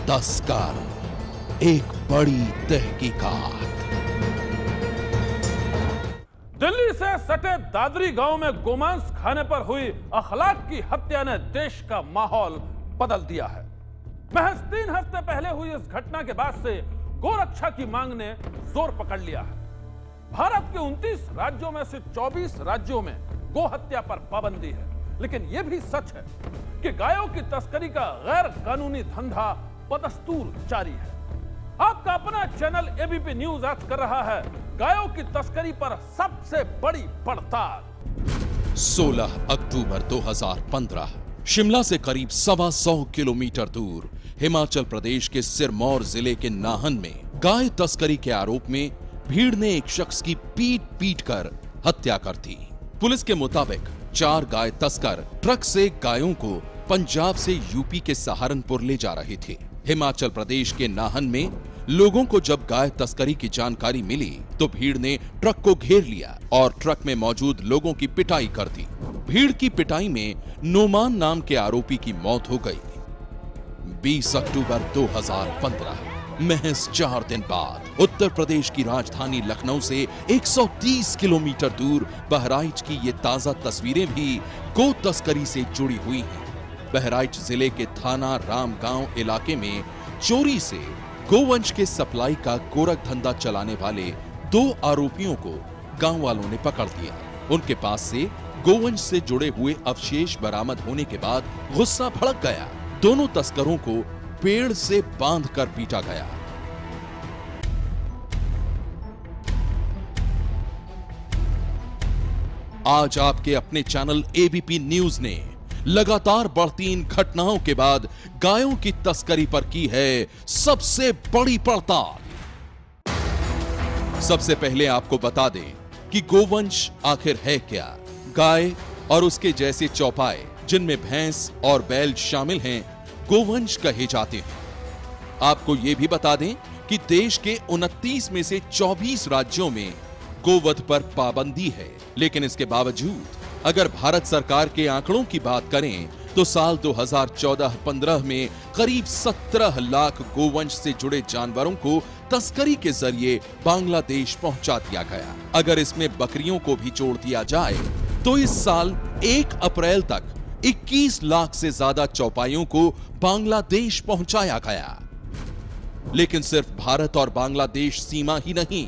तस्कर, एक बड़ी तहकीकात। दिल्ली से सटे दादरी गांव में गोमांस खाने पर हुई अखलाक की हत्या ने देश का माहौल बदल दिया है। महज 3 हफ्ते पहले हुई इस घटना के बाद से गोरक्षा की मांग ने जोर पकड़ लिया है। भारत के 29 राज्यों में से 24 राज्यों में गो हत्या पर पाबंदी है, लेकिन यह भी सच है कि गायों की तस्करी का गैर कानूनी धंधा बदस्तूर जारी है। आपका अपना चैनल एबीपी न्यूज आज कर रहा है गायों की तस्करी पर सबसे बड़ी पड़ताल। 16 अक्टूबर 2015 शिमला से करीब 125 किलोमीटर दूर हिमाचल प्रदेश के सिरमौर जिले के नाहन में गाय तस्करी के आरोप में भीड़ ने एक शख्स की पीट कर हत्या कर दी। पुलिस के मुताबिक 4 गाय तस्कर ट्रक से गायों को पंजाब से यूपी के सहारनपुर ले जा रहे थे। हिमाचल प्रदेश के नाहन में लोगों को जब गाय तस्करी की जानकारी मिली तो भीड़ ने ट्रक को घेर लिया और ट्रक में मौजूद लोगों की पिटाई कर दी। भीड़ की पिटाई में नोमान नाम के आरोपी की मौत हो गई। 20 अक्टूबर 2015 महज 4 दिन बाद उत्तर प्रदेश की राजधानी लखनऊ से 130 किलोमीटर दूर बहराइच की ये ताजा तस्वीरें भी गो तस्करी से जुड़ी हुई हैं। बहराइच जिले के थाना रामगांव इलाके में चोरी से गोवंश के सप्लाई का गोरख धंधा चलाने वाले 2 आरोपियों को गांव वालों ने पकड़ लिया। उनके पास से गोवंश से जुड़े हुए अवशेष बरामद होने के बाद गुस्सा भड़क गया। दोनों तस्करों को पेड़ से बांधकर पीटा गया। आज आपके अपने चैनल एबीपी न्यूज ने लगातार बढ़ती इन घटनाओं के बाद गायों की तस्करी पर की है सबसे बड़ी पड़ताल। सबसे पहले आपको बता दें कि गोवंश आखिर है क्या। गाय और उसके जैसे चौपाए जिनमें भैंस और बैल शामिल हैं गोवंश कहे जाते हैं। आपको यह भी बता दें कि देश के 29 में से 24 राज्यों में गोवध पर पाबंदी है, लेकिन इसके बावजूद अगर भारत सरकार के आंकड़ों की बात करें तो साल 2014-15 में करीब 17 लाख गोवंश से जुड़े जानवरों को तस्करी के जरिए बांग्लादेश पहुंचा दिया गया। अगर इसमें बकरियों को भी जोड़ दिया जाए तो इस साल 1 अप्रैल तक 21 लाख से ज्यादा चौपाइयों को बांग्लादेश पहुंचाया गया। लेकिन सिर्फ भारत और बांग्लादेश सीमा ही नहीं,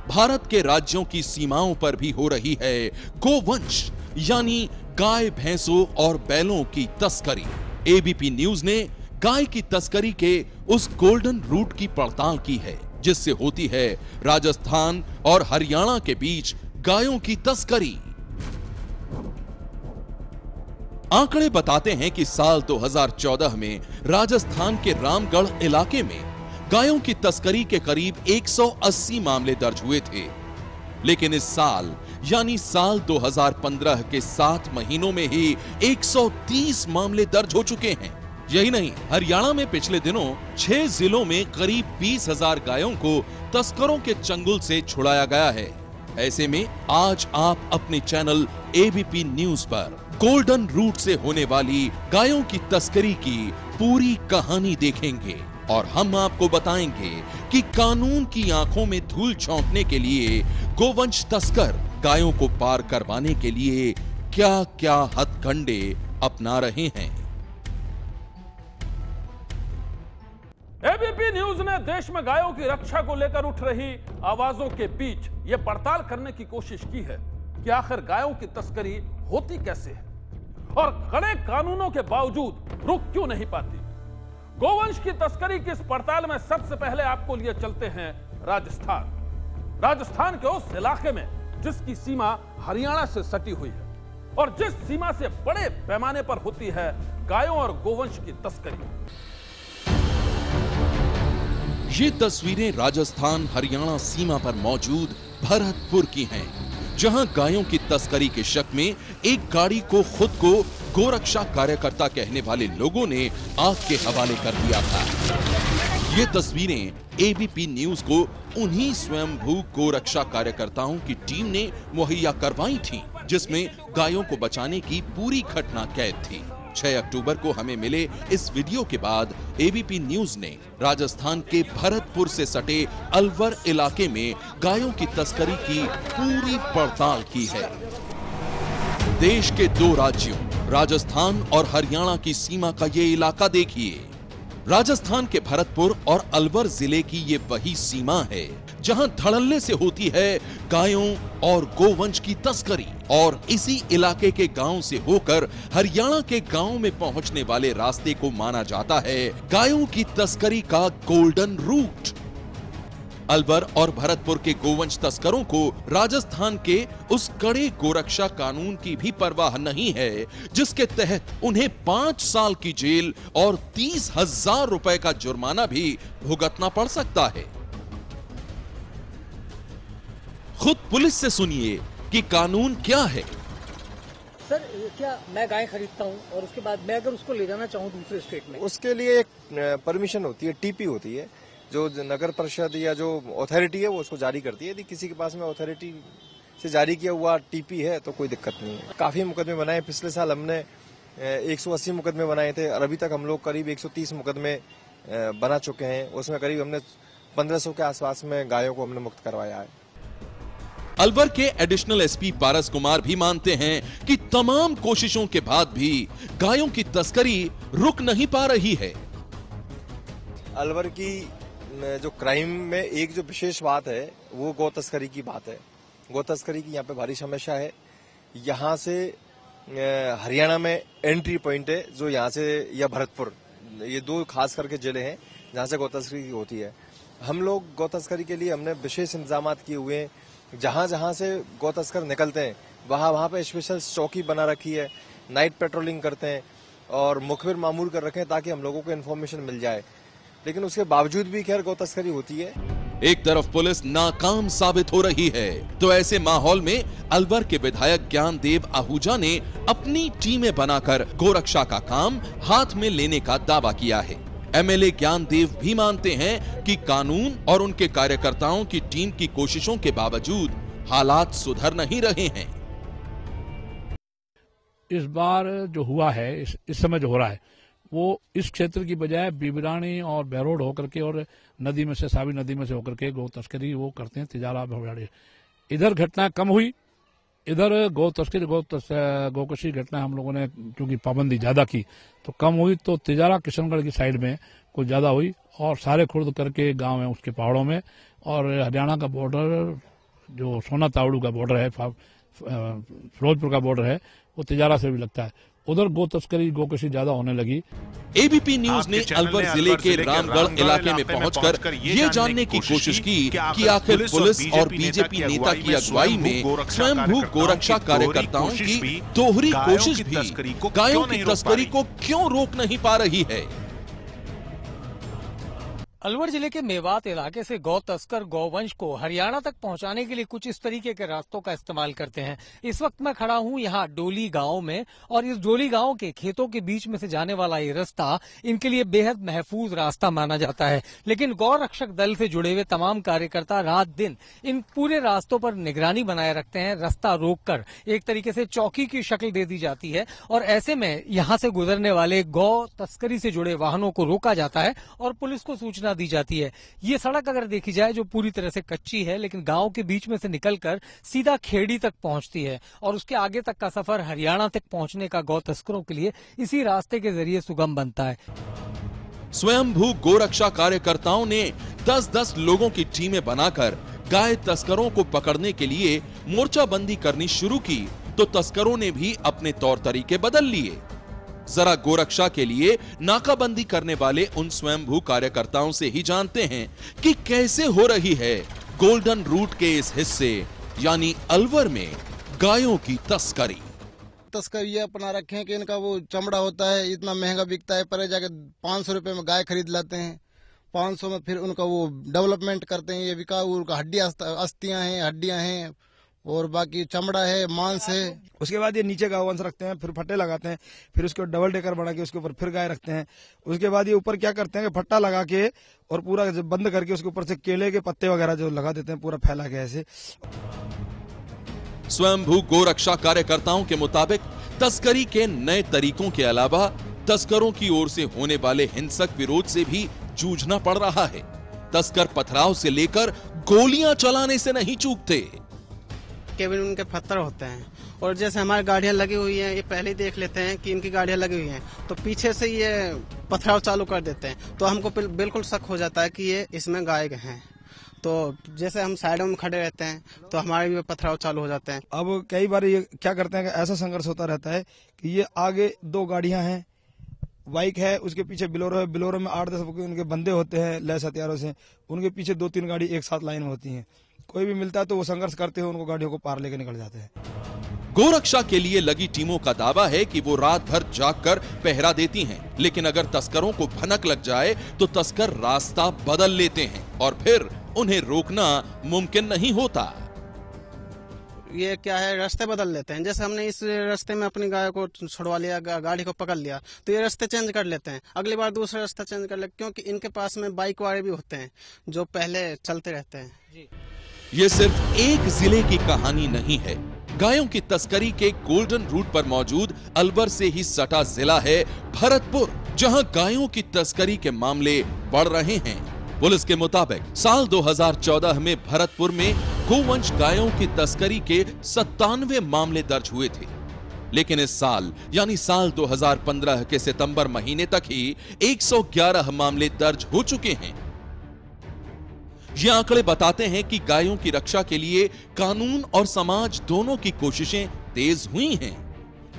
भारत के राज्यों की सीमाओं पर भी हो रही है गोवंश यानी गाय भैंसों और बैलों की तस्करी। एबीपी न्यूज ने गाय की तस्करी के उस गोल्डन रूट की पड़ताल की है जिससे होती है राजस्थान और हरियाणा के बीच गायों की तस्करी। आंकड़े बताते हैं कि साल 2014 में राजस्थान के रामगढ़ इलाके में गायों की तस्करी के करीब 180 मामले दर्ज हुए थे, लेकिन इस साल यानी साल 2015 के 7 महीनों में ही 130 मामले दर्ज हो चुके हैं। यही नहीं, हरियाणा में पिछले दिनों 6 जिलों में करीब 20,000 गायों को तस्करों के चंगुल से छुड़ाया गया है। ऐसे में आज आप अपने चैनल एबीपी न्यूज पर गोल्डन रूट से होने वाली गायों की तस्करी की पूरी कहानी देखेंगे और हम आपको बताएंगे कि कानून की आंखों में धूल झोंकने के लिए गोवंश तस्कर गायों को पार करवाने के लिए क्या-क्या हथकंडे अपना रहे हैं। एबीपी न्यूज ने देश में गायों की रक्षा को लेकर उठ रही आवाजों के बीच यह पड़ताल करने की कोशिश की है कि आखिर गायों की तस्करी होती कैसे है और कड़े कानूनों के बावजूद रुक क्यों नहीं पाती। गोवंश की तस्करी की इस पड़ताल में सबसे पहले आपको लिए चलते हैं राजस्थान के उस इलाके में जिसकी सीमा हरियाणा से सटी हुई है और जिस सीमा से बड़े पैमाने पर होती है गायों और गोवंश की तस्करी। ये तस्वीरें राजस्थान हरियाणा सीमा पर मौजूद भरतपुर की हैं, जहां गायों की तस्करी के शक में एक गाड़ी को खुद को गोरक्षा कार्यकर्ता कहने वाले लोगों ने आग के हवाले कर दिया था। ये तस्वीरें एबीपी न्यूज को उन्हीं स्वयंभू गोरक्षा कार्यकर्ताओं की टीम ने मुहैया करवाई थी जिसमें गायों को बचाने की पूरी घटना कैद थी। 6 अक्टूबर को हमें मिले इस वीडियो के बाद एबीपी न्यूज ने राजस्थान के भरतपुर से सटे अलवर इलाके में गायों की तस्करी की पूरी पड़ताल की है। देश के 2 राज्यों राजस्थान और हरियाणा की सीमा का ये इलाका देखिए। राजस्थान के भरतपुर और अलवर जिले की ये वही सीमा है जहां धड़ल्ले से होती है गायों और गोवंश की तस्करी, और इसी इलाके के गांव से होकर हरियाणा के गांव में पहुंचने वाले रास्ते को माना जाता है गायों की तस्करी का गोल्डन रूट। अलवर और भरतपुर के गोवंश तस्करों को राजस्थान के उस कड़े गोरक्षा कानून की भी परवाह नहीं है जिसके तहत उन्हें 5 साल की जेल और 30,000 रुपए का जुर्माना भी भुगतना पड़ सकता है। खुद पुलिस से सुनिए कि कानून क्या है। सर, क्या मैं गाय खरीदता हूं और उसके बाद मैं अगर उसको ले जाना चाहूं दूसरे स्टेट में, उसके लिए एक परमिशन होती है, टीपी होती है, जो नगर परिषद या जो अथॉरिटी है वो उसको जारी करती है। यदि किसी के पास में अथॉरिटी से जारी किया हुआ टीपी है तो कोई दिक्कत नहीं है। काफी मुकदमे बनाए, पिछले साल हमने 180 मुकदमे बनाए थे और अभी तक हम लोग करीब 130 मुकदमे बना चुके हैं। उसमें करीब हमने 1500 के आसपास में गायों को हमने मुक्त करवाया है। अलवर के एडिशनल एसपी पारस कुमार भी मानते हैं कि तमाम कोशिशों के बाद भी गायों की तस्करी रुक नहीं पा रही है। अलवर की जो क्राइम में एक जो विशेष बात है वो गौ तस्करी की बात है। गौ तस्करी की यहाँ पे भारी समस्या है। यहाँ से हरियाणा में एंट्री पॉइंट है जो यहाँ से, या भरतपुर, ये 2 खास करके जिले हैं जहाँ से गौ तस्करी होती है। हम लोग गौ तस्करी के लिए हमने विशेष इंतजाम किए हुए हैं। जहाँ जहाँ से गौ तस्कर निकलते हैं वहाँ पे स्पेशल चौकी बना रखी है, नाइट पेट्रोलिंग करते हैं और मुखबिर मामूल कर रखे हैं ताकि हम लोगों को इन्फॉर्मेशन मिल जाए। लेकिन उसके बावजूद भी खैर गौ तस्करी होती है। एक तरफ पुलिस नाकाम साबित हो रही है तो ऐसे माहौल में अलवर के विधायक ज्ञानदेव आहूजा ने अपनी टीमें बनाकर गोरक्षा का काम हाथ में लेने का दावा किया है। एमएलए ज्ञानदेव भी मानते हैं कि कानून और उनके कार्यकर्ताओं की टीम की कोशिशों के बावजूद हालात सुधर नहीं रहे हैं। इस बार जो हुआ है, इस समय जो हो रहा है, वो इस क्षेत्र की बजाय बिबरानी और बहरोड होकर के और नदी में से, सावी नदी में से होकर के गौ तस्करी वो करते हैं, तिजारा भौड़ाड़ी। इधर घटना कम हुई, इधर गोकशी घटना हम लोगों ने क्योंकि पाबंदी ज्यादा की तो कम हुई, तो तिजारा किशनगढ़ की साइड में कुछ ज्यादा हुई और सारे खुर्द करके गांव है उसके पहाड़ों में। और हरियाणा का बॉर्डर जो सोना तावड़ू का बॉर्डर है, फिरोजपुर का बॉर्डर है, वो तिजारा से भी लगता है। उधर गो तस्करी गोकशी ज्यादा होने लगी। एबीपी न्यूज ने अलवर जिले के रामगढ़ इलाके में पहुंचकर ये जानने की कोशिश की कि आखिर पुलिस और बीजेपी नेता की अगुवाई में स्वयंभू गोरक्षा कार्यकर्ताओं की दोहरी कोशिश भी गायों की तस्करी को क्यों रोक नहीं पा रही है। अलवर जिले के मेवात इलाके से गौ तस्कर गौवंश को हरियाणा तक पहुंचाने के लिए कुछ इस तरीके के रास्तों का इस्तेमाल करते हैं। इस वक्त मैं खड़ा हूं यहाँ डोली गांव में और इस डोली गांव के खेतों के बीच में से जाने वाला ये रास्ता इनके लिए बेहद महफूज रास्ता माना जाता है। लेकिन गौ रक्षक दल से जुड़े हुए तमाम कार्यकर्ता रात दिन इन पूरे रास्तों पर निगरानी बनाए रखते हैं। रास्ता रोककर एक तरीके से चौकी की शक्ल दे दी जाती है और ऐसे में यहाँ से गुजरने वाले गौ तस्करी से जुड़े वाहनों को रोका जाता है और पुलिस को सूचना दी जाती है। ये सड़क अगर देखी जाए जो पूरी तरह से कच्ची है, लेकिन गांव के बीच में से निकलकर सीधा खेड़ी तक पहुंचती है और उसके आगे तक का सफर हरियाणा तक पहुंचने का गौ तस्करों के लिए इसी रास्ते के जरिए सुगम बनता है। स्वयंभू गोरक्षा कार्यकर्ताओं ने 10-10 लोगों की टीमें बनाकर गाय तस्करों को पकड़ने के लिए मोर्चाबंदी करनी शुरू की तो तस्करों ने भी अपने तौर तरीके बदल लिए। जरा गोरक्षा के लिए नाकाबंदी करने वाले उन स्वयंभू कार्यकर्ताओं से ही जानते हैं कि कैसे हो रही है गोल्डन रूट के इस हिस्से यानी अलवर में गायों की तस्करी। तस्कर ये अपना रखे हैं कि इनका वो चमड़ा होता है इतना महंगा बिकता है, परे जाके 500 रुपए में गाय खरीद लाते हैं। 500 में फिर उनका वो डेवलपमेंट करते हैं। ये बिकाऊ उनका अस्थियां हैं, हड्डियां हैं और बाकी चमड़ा है, मांस है। उसके बाद ये नीचे गौवंश रखते हैं, फिर फट्टे लगाते हैं, फिर उसको डबल डेकर बना के उसके ऊपर फिर गाय रखते हैं। उसके बाद ये ऊपर क्या करते हैं कि फट्टा लगा के और पूरा बंद करके उसके ऊपर से केले के पत्ते वगैरह जो लगा देते हैं पूरा फैला के ऐसे। स्वयंभू गोरक्षा कार्यकर्ताओं के मुताबिक तस्करी के नए तरीकों के अलावा तस्करों की ओर से होने वाले हिंसक विरोध से भी जूझना पड़ रहा है। तस्कर पथराव से लेकर गोलियां चलाने से नहीं चूकते। केबिन में उनके पत्थर होते हैं और जैसे हमारी गाड़ियां लगी हुई हैं, ये पहले ही देख लेते हैं कि इनकी गाड़ियां लगी हुई हैं, तो पीछे से ये पथराव चालू कर देते हैं, तो हमको बिल्कुल शक हो जाता है कि ये इसमें गायक हैं। तो जैसे हम साइडों में खड़े रहते हैं तो हमारे भी पथराव चालू हो जाते हैं। अब कई बार ये क्या करते हैं कि ऐसा संघर्ष होता रहता है कि ये आगे 2 गाड़ियां हैं, बाइक है, उसके पीछे बिलोरो है, बिलोरो में 8-10 उनके बंदे होते हैं लैस हथियारों से, उनके पीछे 2-3 गाड़ी एक साथ लाइन में होती हैं। कोई भी मिलता है तो वो संघर्ष करते हुए उनको गाड़ियों को पार लेकर निकल जाते हैं। गोरक्षा के लिए लगी टीमों का दावा है कि वो रात भर जागकर पहरा देती हैं, लेकिन अगर तस्करों को भनक लग जाए तो तस्कर रास्ता बदल लेते हैं और फिर उन्हें रोकना मुमकिन नहीं होता। ये क्या है, रास्ते बदल लेते हैं। जैसे हमने इस रास्ते में अपनी गाय को छुड़वा लिया, गाड़ी को पकड़ लिया, तो ये रास्ते चेंज कर लेते हैं, अगली बार दूसरा रास्ता चेंज कर लेते, क्योंकि इनके पास में बाइक वाले भी होते हैं जो पहले चलते रहते हैं। ये सिर्फ एक जिले की कहानी नहीं है। गायों की तस्करी के गोल्डन रूट पर मौजूद अलवर से ही सटा जिला है भरतपुर, जहां गायों की तस्करी के मामले बढ़ रहे हैं। पुलिस के मुताबिक साल 2014 में भरतपुर में गोवंश गायों की तस्करी के 97 मामले दर्ज हुए थे, लेकिन इस साल यानी साल 2015 के सितंबर महीने तक ही 111 मामले दर्ज हो चुके हैं। ये आंकड़े बताते हैं कि गायों की रक्षा के लिए कानून और समाज दोनों की कोशिशें तेज हुई हैं,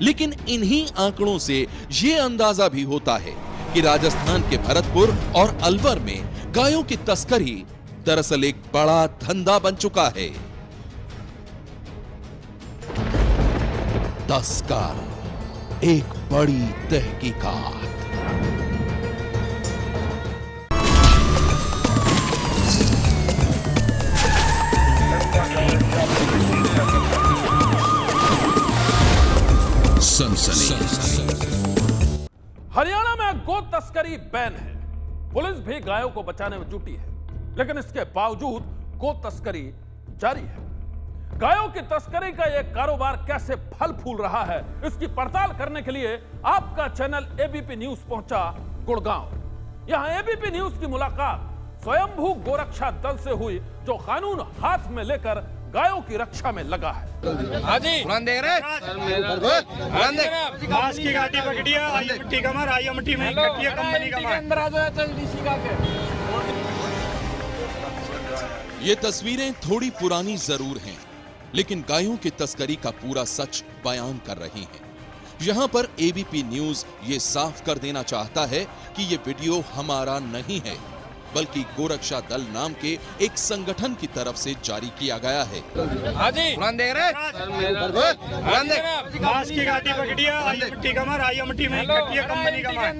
लेकिन इन्हीं आंकड़ों से ये अंदाजा भी होता है कि राजस्थान के भरतपुर और अलवर में गायों की तस्करी दरअसल एक बड़ा धंधा बन चुका है। तस्कर, एक बड़ी तहकीकात। हरियाणा में गो तस्करी बैन है। पुलिस भी गायों को बचाने में जुटी है, लेकिन इसके बावजूद गो तस्करी जारी है। गायों की तस्करी का यह कारोबार कैसे फल फूल रहा है, इसकी पड़ताल करने के लिए आपका चैनल एबीपी न्यूज पहुंचा गुड़गांव। यहां एबीपी न्यूज की मुलाकात स्वयंभू गोरक्षा दल से हुई, जो कानून हाथ में लेकर गायों की रक्षा में लगा है। घास की गाड़ी पकड़ी है, आई मिट्टी का मार, आई मिट्टी में कटी है कंपनी का मार। ये तस्वीरें थोड़ी पुरानी जरूर हैं, लेकिन गायों की तस्करी का पूरा सच बयान कर रही हैं। यहां पर एबीपी न्यूज ये साफ कर देना चाहता है कि ये वीडियो हमारा नहीं है, बल्कि गोरक्षा दल नाम के एक संगठन की तरफ से जारी किया गया है। घास की गाड़ी पकड़ी है, आई मिट्टी का मार, आई मिट्टी में कटी है कंपनी का मार।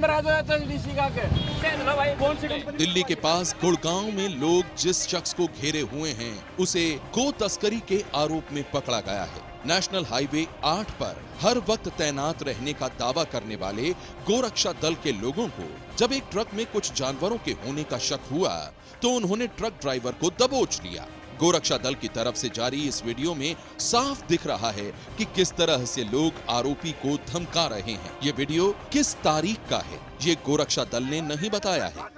दिल्ली के पास गुड़गांव में लोग जिस शख्स को घेरे हुए हैं, उसे गो तस्करी के आरोप में पकड़ा गया है। नेशनल हाईवे 8 पर हर वक्त तैनात रहने का दावा करने वाले गोरक्षा दल के लोगों को जब एक ट्रक में कुछ जानवरों के होने का शक हुआ, तो उन्होंने ट्रक ड्राइवर को दबोच लिया। गोरक्षा दल की तरफ से जारी इस वीडियो में साफ दिख रहा है कि किस तरह से लोग आरोपी को धमका रहे हैं। ये वीडियो किस तारीख का है, ये गोरक्षा दल ने नहीं बताया है।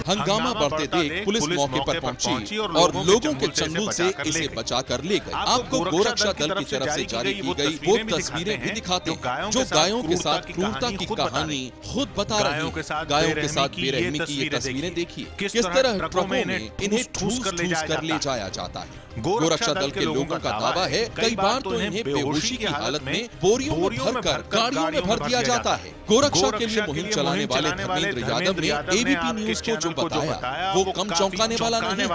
हंगामा बढ़ते देख पुलिस मौके पर पहुंची और लोगों के चंगुल से इसे बचाकर ले गई। आपको गोरक्षा दल की तरफ से जारी की गई वो तस्वीरें भी दिखाते हैं, जो गायों के साथ क्रूरता की कहानी खुद बता रही है। गायों के साथ बेरहमी की ये तस्वीरें देखिए, किस तरह ट्रकों में इन्हें ठूस कर ले जाया जाता है। गोरक्षा दल के लोगों का दावा है कई बार तो इन्हें बेहोशी की हालत में बोरियों में भरकर गाड़ियों में भर दिया जाता है। गोरक्षा के लिए मुहिम चलाने वाले धर्मेंद्र यादव ने एबीपी न्यूज को जो बताया वो कम चौंकाने वाला नहीं है।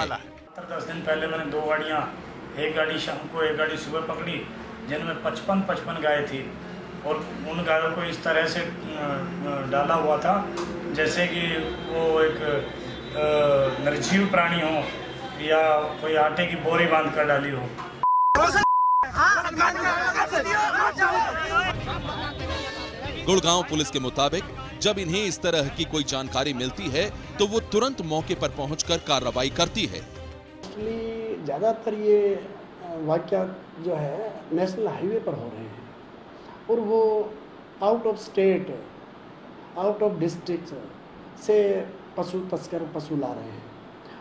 10 दिन पहले मैंने 2 गाड़ियां, एक गाड़ी शाम को एक गाड़ी सुबह पकड़ी, जिनमें 55 गाय थी और उन गायों को इस तरह से डाला हुआ था जैसे कि वो एक निर्जीव प्राणी हो या कोई आटे की बोरी बांध कर डाली हो। गुड़गांव पुलिस के मुताबिक जब इन्हें इस तरह की कोई जानकारी मिलती है तो वो तुरंत मौके पर पहुंचकर कार्रवाई करती है। ज़्यादातर ये वाक़यात जो है नेशनल हाईवे पर हो रहे हैं और वो out of state, out of district से पशु तस्कर पशु ला रहे हैं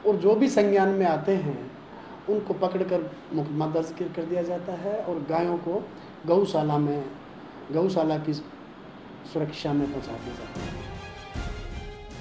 और जो भी संज्ञान में आते हैं उनको पकड़कर मुकदमा दर्ज कर दिया जाता है और गायों को गौशाला की सुरक्षा में पहुंचा दिया जाता है।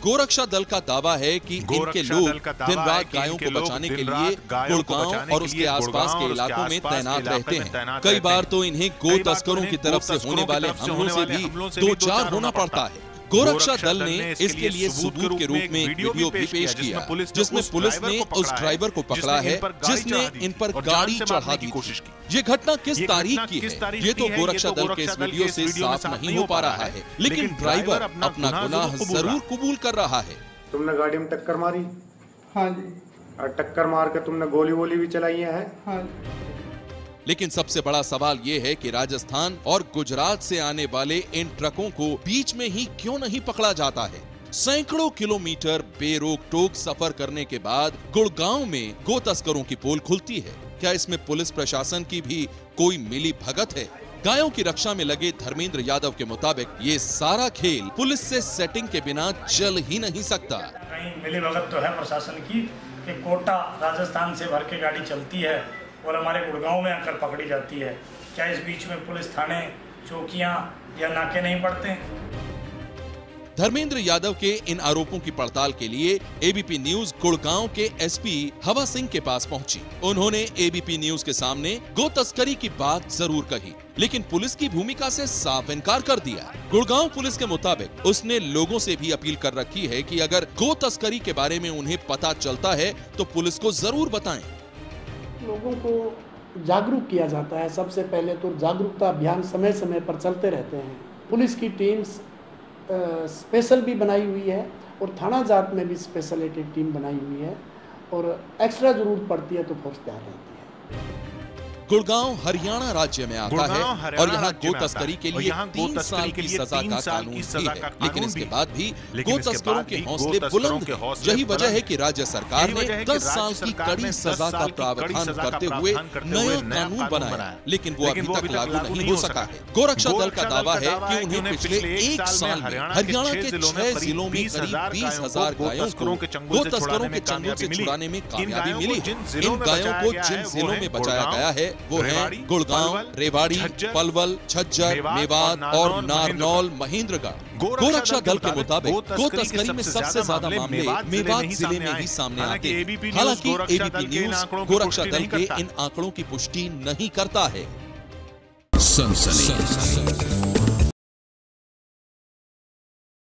गोरक्षा दल का दावा है कि इनके लोग दिन रात गायों को बचाने के लिए गुड़गांव और उसके आसपास के इलाकों में तैनात रहते हैं। कई बार तो इन्हें गो तस्करों की तरफ से होने वाले हमलों से भी दो चार होना पड़ता है। गोरक्षा दल ने इसके लिए सबूत के रूप में एक वीडियो भी पेश किया, जिसमें पुलिस ने उस ड्राइवर को पकड़ा है जिसने इन पर गाड़ी चढ़ा दी कोशिश की। ये घटना किस तारीख की है ये तो गोरक्षा दल के इस वीडियो से साफ नहीं हो पा रहा है, लेकिन ड्राइवर अपना गुनाह जरूर कबूल कर रहा है। तुमने गाड़ी में टक्कर मारी? हाँ जी। और टक्कर मार के तुमने गोली वोली भी चलाई है? हाँ। लेकिन सबसे बड़ा सवाल ये है कि राजस्थान और गुजरात से आने वाले इन ट्रकों को बीच में ही क्यों नहीं पकड़ा जाता है। सैकड़ों किलोमीटर बेरोक टोक सफर करने के बाद गुड़गांव में गो तस्करों की पोल खुलती है। क्या इसमें पुलिस प्रशासन की भी कोई मिली भगत है? गायों की रक्षा में लगे धर्मेंद्र यादव के मुताबिक ये सारा खेल पुलिस से सेटिंग के बिना चल ही नहीं सकता। कहीं मिली भगत तो है प्रशासन की कि कोटा राजस्थान से भर के गाड़ी चलती है और हमारे गुड़गांव में आकर पकड़ी जाती है। क्या इस बीच में पुलिस थाने, चौकियां या नाके नहीं पड़ते? धर्मेंद्र यादव के इन आरोपों की पड़ताल के लिए एबीपी न्यूज गुड़गांव के एसपी हवा सिंह के पास पहुंची। उन्होंने एबीपी न्यूज के सामने गो तस्करी की बात जरूर कही, लेकिन पुलिस की भूमिका से साफ इनकार कर दिया। गुड़गांव पुलिस के मुताबिक उसने लोगों से भी अपील कर रखी है कि अगर गो तस्करी के बारे में उन्हें पता चलता है तो पुलिस को जरूर बताएं। लोगों को जागरूक किया जाता है। सबसे पहले तो जागरूकता अभियान समय समय पर चलते रहते हैं। पुलिस की टीम्स स्पेशल भी बनाई हुई है और थाना जात में भी स्पेशल एक टीम बनाई हुई है और एक्स्ट्रा जरूरत पड़ती है तो फोर्स तैयार रहती है। गुड़गांव हरियाणा राज्य में आता है और यहाँ गो तस्करी के लिए 3 साल की सजा का कानून भी है, लेकिन इसके बाद भी गो तस्करों के हौसले बुलंद हैं। यही वजह है कि राज्य सरकार ने 10 साल की कड़ी सजा का प्रावधान करते हुए नया कानून बनाया, लेकिन वो अभी तक लागू नहीं हो सका है। गोरक्षा दल का दावा है कि उन्हें पिछले 1 साल में हरियाणा के 6 जिलों में करीब 20,000 गायों को गो तस्करों के चंगुल से छुड़ाने में कामयाबी मिली है। इन गायों को जिन जिलों में बचाया गया है वो है गुड़गांव, रेवाड़ी, पलवल, झज्जर, मेवात और नारनौल, महेंद्रगढ़। गोरक्षा दल के मुताबिक गो तस्करी में सबसे ज्यादा मामले मेवात जिले में ही सामने आते हैं। हालांकि एबीपी न्यूज गोरक्षा दल के इन आंकड़ों की पुष्टि नहीं करता है। सनसनी